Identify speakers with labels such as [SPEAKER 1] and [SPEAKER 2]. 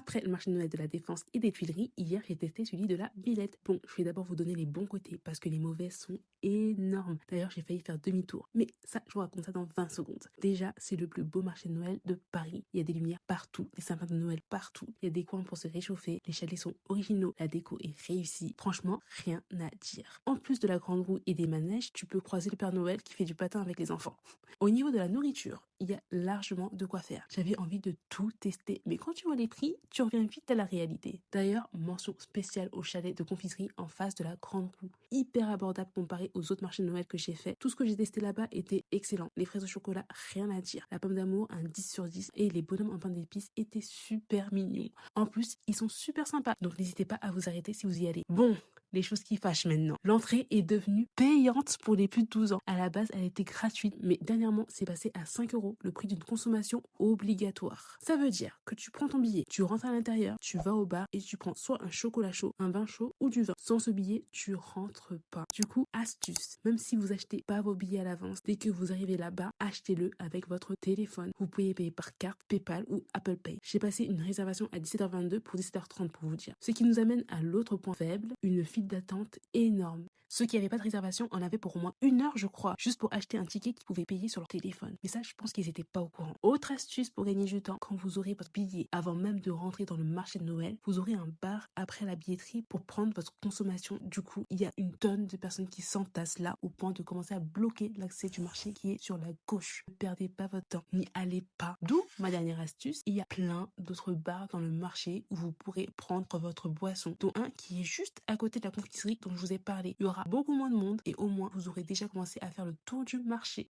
[SPEAKER 1] Après le marché de Noël de la Défense et des Tuileries, hier j'ai testé celui de la Villette. Bon, je vais d'abord vous donner les bons côtés parce que les mauvais sont énormes. D'ailleurs, j'ai failli faire demi-tour. Mais ça, je vous raconte ça dans 20 secondes. Déjà, c'est le plus beau marché de Noël de Paris. Il y a des lumières partout, des sapins de Noël partout. Il y a des coins pour se réchauffer. Les chalets sont originaux. La déco est réussie. Franchement, rien à dire. En plus de la grande roue et des manèges, tu peux croiser le Père Noël qui fait du patin avec les enfants. Au niveau de la nourriture, il y a largement de quoi faire. J'avais envie de tout tester, mais quand tu vois les prix, tu reviens vite à la réalité. D'ailleurs, mention spéciale au chalet de confiserie en face de la Grande Roue. Hyper abordable comparé aux autres marchés de Noël que j'ai fait. Tout ce que j'ai testé là-bas était excellent. Les fraises au chocolat, rien à dire. La pomme d'amour, un 10 sur 10. Et les bonhommes en pain d'épices étaient super mignons. En plus, ils sont super sympas. Donc n'hésitez pas à vous arrêter si vous y allez. Bon, les choses qui fâchent maintenant. L'entrée est devenue payante pour les plus de 12 ans. À la base, elle était gratuite, mais dernièrement, c'est passé à 5 euros, le prix d'une consommation obligatoire. Ça veut dire que tu prends ton billet, tu rentres à l'intérieur, tu vas au bar et tu prends soit un chocolat chaud, un vin chaud ou du vin. Sans ce billet, tu rentres pas. Du coup, astuce, même si vous achetez pas vos billets à l'avance, dès que vous arrivez là-bas, achetez-le avec votre téléphone. Vous pouvez payer par carte, PayPal ou Apple Pay. J'ai passé une réservation à 17h22 pour 17h30 pour vous dire. Ce qui nous amène à l'autre point faible, une file d'attente énorme. Ceux qui n'avaient pas de réservation en avaient pour au moins 1 heure, je crois, juste pour acheter un ticket qu'ils pouvaient payer sur leur téléphone. Mais ça, je pense qu'ils n'étaient pas au courant. Autre astuce pour gagner du temps, quand vous aurez votre billet, avant même de rentrer dans le marché de Noël, vous aurez un bar après la billetterie pour prendre votre consommation. Du coup, il y a une tonne de personnes qui s'entassent là au point de commencer à bloquer l'accès du marché qui est sur la gauche. Ne perdez pas votre temps, n'y allez pas. D'où ma dernière astuce, il y a plein d'autres bars dans le marché où vous pourrez prendre votre boisson, dont un qui est juste à côté de la confiserie dont je vous ai parlé. Il y aura beaucoup moins de monde et au moins vous aurez déjà commencé à faire le tour du marché.